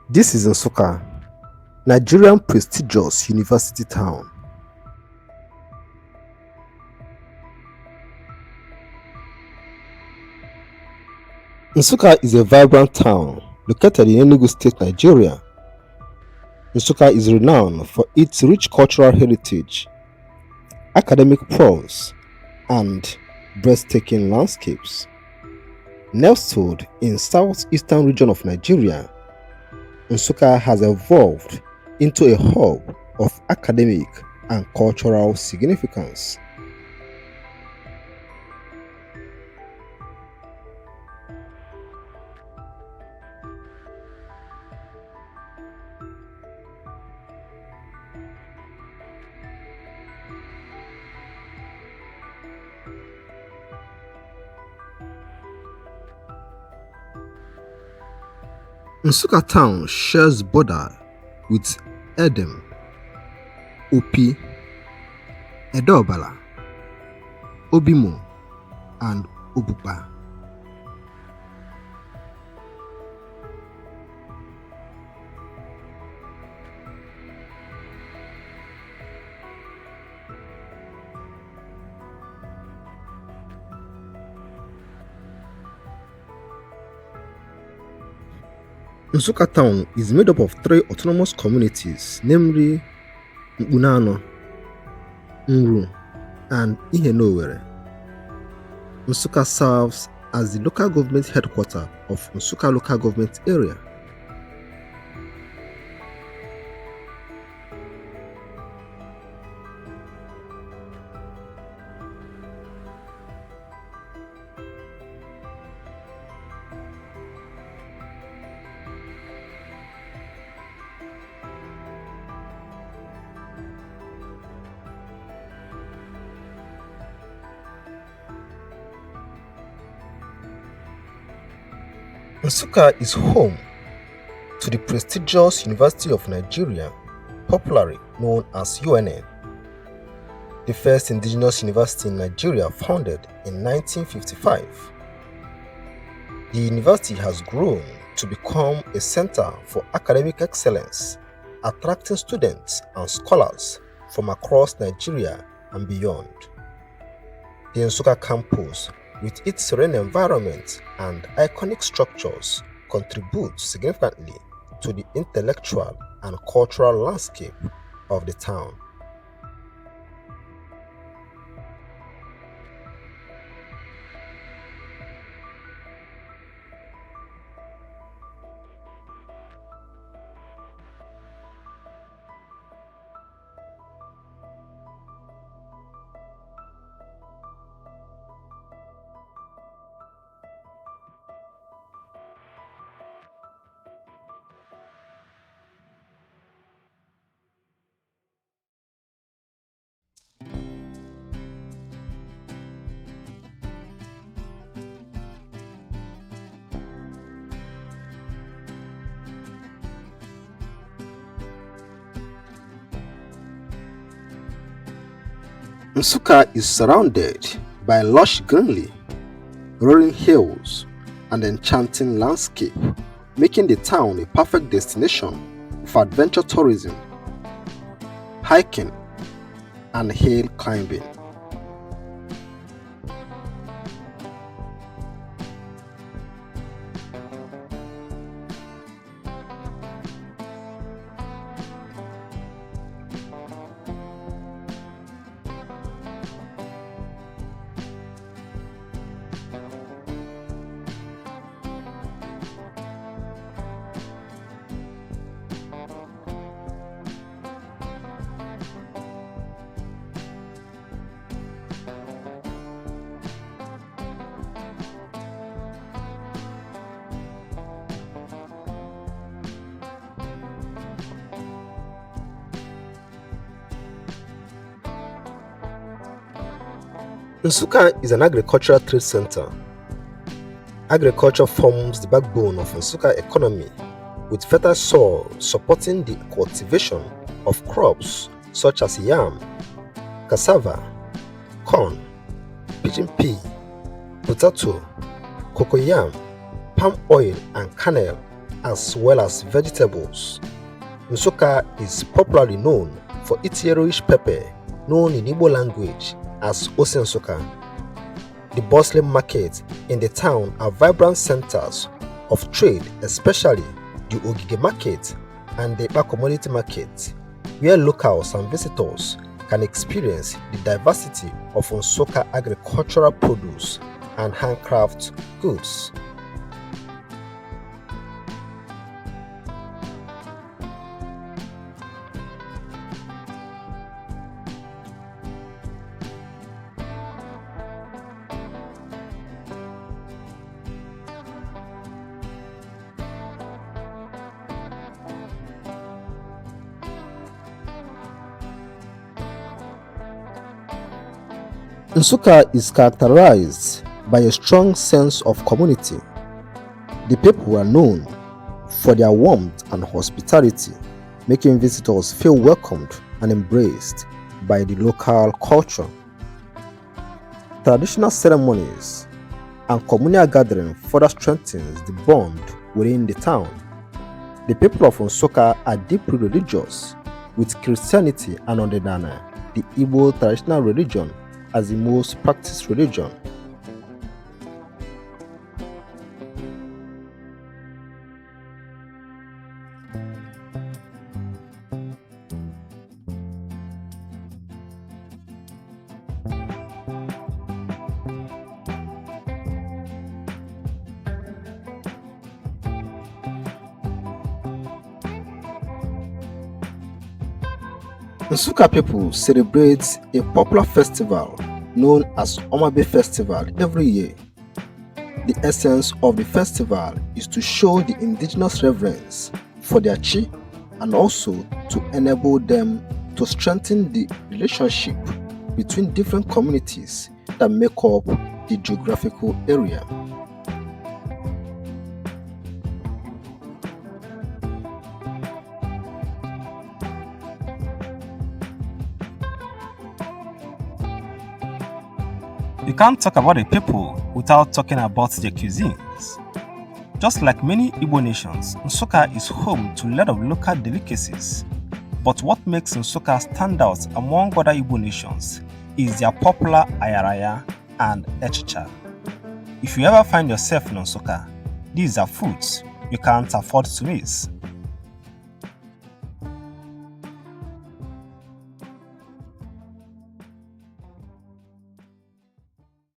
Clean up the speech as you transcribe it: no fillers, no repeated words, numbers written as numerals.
This is Nsukka, Nigerian prestigious university town. Nsukka is a vibrant town located in Enugu State, Nigeria. Nsukka is renowned for its rich cultural heritage, academic prowess, and breathtaking landscapes. Nestled in southeastern region of Nigeria, Nsukka has evolved into a hub of academic and cultural significance. Nsukka town shares border with Edem, Opi, Ede-Oballa, Obimo, and Obuba. Nsukka town is made up of 3 autonomous communities, namely Mkpunano, Nru, and Ihe'n Owerre. Nsukka serves as the local government headquarters of Nsukka local government area. Nsukka is home to the prestigious University of Nigeria, popularly known as UNN, the first indigenous university in Nigeria founded in 1955. The university has grown to become a center for academic excellence, attracting students and scholars from across Nigeria and beyond. The Nsukka campus, with its serene environment and iconic structures, contributes significantly to the intellectual and cultural landscape of the town. Nsukka is surrounded by lush greenery, rolling hills, and enchanting landscape, making the town a perfect destination for adventure tourism, hiking, and hill climbing. Nsukka is an agricultural trade center. Agriculture forms the backbone of Nsukka economy, with fertile soil supporting the cultivation of crops such as yam, cassava, corn, pigeon pea, potato, cocoyam, palm oil and kernel, as well as vegetables. Nsukka is popularly known for its yellowish pepper, known in Igbo language as Ose Nsukka. The bustling markets in the town are vibrant centers of trade, especially the Ogige market and the Eba community market, where locals and visitors can experience the diversity of Nsukka agricultural produce and handcraft goods. Nsukka is characterized by a strong sense of community. The people are known for their warmth and hospitality, making visitors feel welcomed and embraced by the local culture. Traditional ceremonies and communal gathering further strengthens the bond within the town. The people of Nsukka are deeply religious, with Christianity and Odinana, the Igbo traditional religion, as the most practiced religion. Nsukka people celebrate a popular festival known as Omabe festival every year. The essence of the festival is to show the indigenous reverence for their chi and also to enable them to strengthen the relationship between different communities that make up the geographical area. You can't talk about a people without talking about their cuisines. Just like many Igbo nations, Nsukka is home to a lot of local delicacies. But what makes Nsukka stand out among other Igbo nations is their popular ayaraya and echicha. If you ever find yourself in Nsukka, these are foods you can't afford to miss.